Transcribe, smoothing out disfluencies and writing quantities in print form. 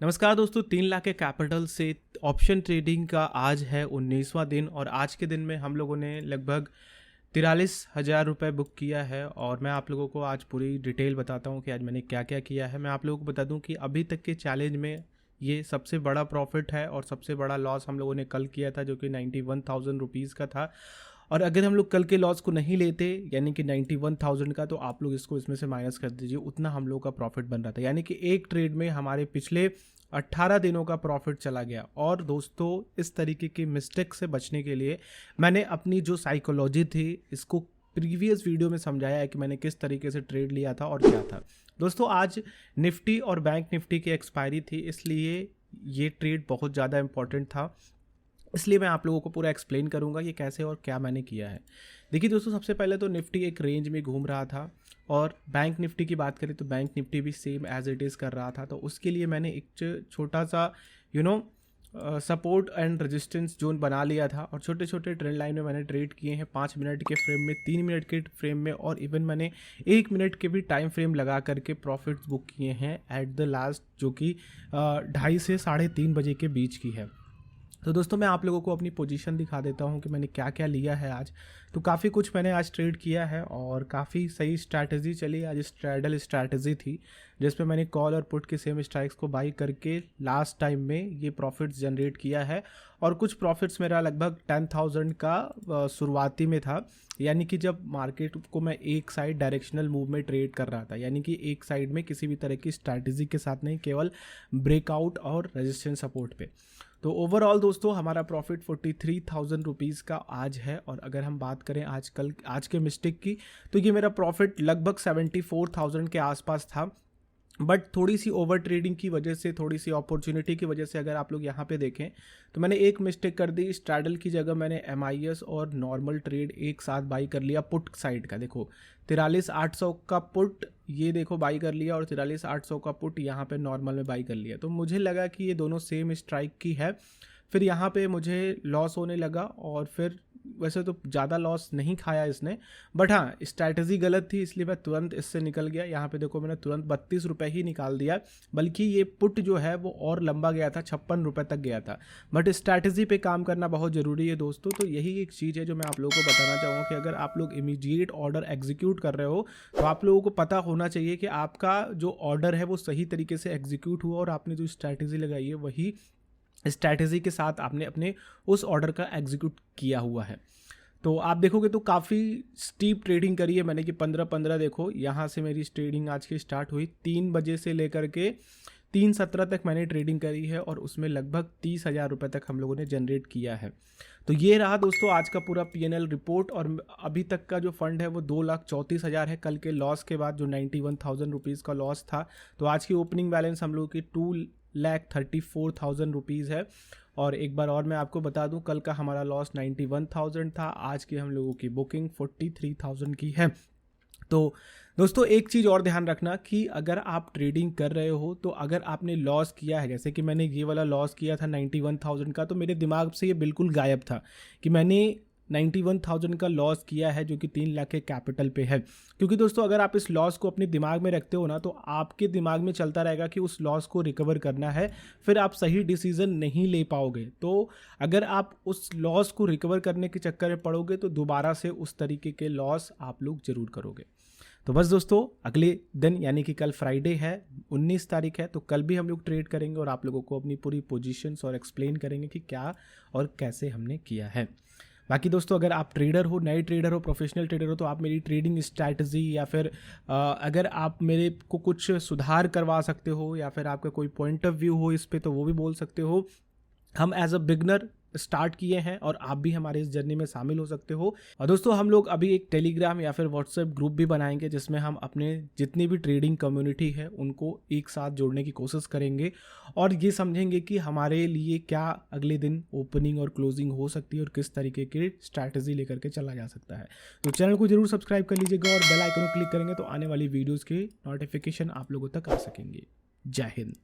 नमस्कार दोस्तों, 3 लाख के कैपिटल से ऑप्शन ट्रेडिंग का आज है 19वां दिन और आज के दिन में हम लोगों ने लगभग 43,000 रुपये बुक किया है। और मैं आप लोगों को आज पूरी डिटेल बताता हूं कि आज मैंने क्या क्या किया है। मैं आप लोगों को बता दूं कि अभी तक के चैलेंज में ये सबसे बड़ा प्रॉफिट है और सबसे बड़ा लॉस हम लोगों ने कल किया था जो कि 91,000 रुपीज़ का था। और अगर हम लोग कल के लॉस को नहीं लेते यानी कि 91,000 का, तो आप लोग इसको इसमें से माइनस कर दीजिए, उतना हम लोग का प्रॉफिट बन रहा था। यानी कि एक ट्रेड में हमारे पिछले 18 दिनों का प्रॉफिट चला गया। और दोस्तों, इस तरीके की मिस्टेक से बचने के लिए मैंने अपनी जो साइकोलॉजी थी इसको प्रीवियस वीडियो में समझाया है कि मैंने किस तरीके से ट्रेड लिया था और क्या था। दोस्तों, आज निफ्टी और बैंक निफ्टी की एक्सपायरी थी, इसलिए ये ट्रेड बहुत ज़्यादा इंपॉर्टेंट था। इसलिए मैं आप लोगों को पूरा एक्सप्लेन करूंगा कि कैसे और क्या मैंने किया है। देखिए दोस्तों, सबसे पहले तो निफ्टी एक रेंज में घूम रहा था और बैंक निफ्टी की बात करें तो बैंक निफ्टी भी सेम एज इट इज़ कर रहा था। तो उसके लिए मैंने एक छोटा सा सपोर्ट एंड रेजिस्टेंस जोन बना लिया था और छोटे छोटे ट्रेंड लाइन में मैंने ट्रेड किए हैं 5 मिनट के फ्रेम में, 3 मिनट के फ्रेम में और इवन मैंने 1 मिनट के भी टाइम फ्रेम लगा करके प्रॉफिट्स बुक किए हैं एट द लास्ट, जो कि 2:30 से 3:30 बजे के बीच की है। तो दोस्तों, मैं आप लोगों को अपनी पोजीशन दिखा देता हूं कि मैंने क्या क्या लिया है आज। तो काफ़ी कुछ मैंने आज ट्रेड किया है और काफ़ी सही स्ट्रैटेजी चली। आज स्ट्रैडल स्ट्रैटेजी थी जिसमें मैंने कॉल और पुट के सेम स्ट्राइक्स को बाई करके लास्ट टाइम में ये प्रॉफिट्स जनरेट किया है। और कुछ प्रॉफिट्स मेरा लगभग 10,000 का शुरुआती में था, यानी कि जब मार्केट को मैं एक साइड डायरेक्शनल मूव में ट्रेड कर रहा था, यानी कि एक साइड में किसी भी तरह की स्ट्रैटेजी के साथ नहीं, केवल ब्रेकआउट और रेजिस्टेंस सपोर्ट पे। तो ओवरऑल दोस्तों, हमारा प्रॉफिट 43,000 रुपीज़ का आज है। और अगर हम बात करें आज के मिस्टेक की, तो ये मेरा प्रॉफिट लगभग 74,000 के आसपास था। बट थोड़ी सी ओवर ट्रेडिंग की वजह से, थोड़ी सी अपॉर्चुनिटी की वजह से अगर आप लोग यहाँ पे देखें तो मैंने एक मिस्टेक कर दी। स्ट्रैडल की जगह मैंने MIS और नॉर्मल ट्रेड एक साथ बाई कर लिया पुट साइड का। देखो 43,800 का पुट ये देखो बाई कर लिया और 43,800 का पुट यहाँ पे नॉर्मल में बाई कर लिया। तो मुझे लगा कि ये दोनों सेम स्ट्राइक की है। फिर यहाँ पे मुझे लॉस होने लगा और फिर वैसे तो ज़्यादा लॉस नहीं खाया इसने, बट हाँ स्ट्रैटेजी गलत थी, इसलिए मैं तुरंत इससे निकल गया। यहाँ पे देखो मैंने तुरंत 32 रुपये ही निकाल दिया, बल्कि ये पुट जो है वो और लंबा गया था, 56 रुपये तक गया था। बट स्ट्रैटेजी पे काम करना बहुत ज़रूरी है दोस्तों। तो यही एक चीज़ है जो मैं आप लोगों को बताना चाहूँगा कि अगर आप लोग इमीडिएट ऑर्डर एग्जीक्यूट कर रहे हो तो आप लोगों को पता होना चाहिए कि आपका जो ऑर्डर है वो सही तरीके से एग्जीक्यूट हुआ और आपने जो स्ट्रैटेजी लगाई है वही स्ट्रैटेजी के साथ आपने अपने उस ऑर्डर का एग्जीक्यूट किया हुआ है। तो आप देखोगे तो काफ़ी स्टीप ट्रेडिंग करी है मैंने कि 15-15 देखो यहाँ से मेरी ट्रेडिंग आज की स्टार्ट हुई 3 बजे से लेकर के 3:17 तक मैंने ट्रेडिंग करी है और उसमें लगभग 30,000 रुपये तक हम लोगों ने जनरेट किया है। तो ये रहा दोस्तों आज का पूरा PNL रिपोर्ट। और अभी तक का जो फंड है वो 2,34,000 है, कल के लॉस के बाद जो 91,000 रुपीज़ का लॉस था। तो आज की ओपनिंग बैलेंस हम लोगों की 2,34,000 रुपीज़ है। और एक बार और मैं आपको बता दूं, कल का हमारा लॉस 91,000 था, आज की हम लोगों की बुकिंग 43,000 की है। तो दोस्तों, एक चीज़ और ध्यान रखना कि अगर आप ट्रेडिंग कर रहे हो तो अगर आपने लॉस किया है, जैसे कि मैंने ये वाला लॉस किया था 91,000 का, तो मेरे दिमाग से ये बिल्कुल गायब था कि मैंने 91,000 का लॉस किया है जो कि 3 लाख के कैपिटल पे है। क्योंकि दोस्तों, अगर आप इस लॉस को अपने दिमाग में रखते हो ना, तो आपके दिमाग में चलता रहेगा कि उस लॉस को रिकवर करना है, फिर आप सही डिसीजन नहीं ले पाओगे। तो अगर आप उस लॉस को रिकवर करने के चक्कर में पड़ोगे तो दोबारा से उस तरीके के लॉस आप लोग ज़रूर करोगे। तो बस दोस्तों, अगले दिन यानी कि कल फ्राइडे है, 19 तारीख है, तो कल भी हम लोग ट्रेड करेंगे और आप लोगों को अपनी पूरी पोजीशंस और एक्सप्लेन करेंगे कि क्या और कैसे हमने किया है। बाकी दोस्तों, अगर आप ट्रेडर हो, नए ट्रेडर हो, प्रोफेशनल ट्रेडर हो, तो आप मेरी ट्रेडिंग स्ट्रैटेजी या फिर अगर आप मेरे को कुछ सुधार करवा सकते हो या फिर आपका कोई पॉइंट ऑफ व्यू हो इस पे, तो वो भी बोल सकते हो। हम एज अ बिगनर स्टार्ट किए हैं और आप भी हमारे इस जर्नी में शामिल हो सकते हो। और दोस्तों, हम लोग अभी एक टेलीग्राम या फिर व्हाट्सएप ग्रुप भी बनाएंगे जिसमें हम अपने जितनी भी ट्रेडिंग कम्युनिटी है उनको एक साथ जोड़ने की कोशिश करेंगे और ये समझेंगे कि हमारे लिए क्या अगले दिन ओपनिंग और क्लोजिंग हो सकती है और किस तरीके की स्ट्रैटेजी लेकर के चला जा सकता है। तो चैनल को जरूर सब्सक्राइब कर लीजिएगा और बेल आइकन को क्लिक करेंगे तो आने वाली वीडियोज़ के नोटिफिकेशन आप लोगों तक आ सकेंगे। जय हिंद।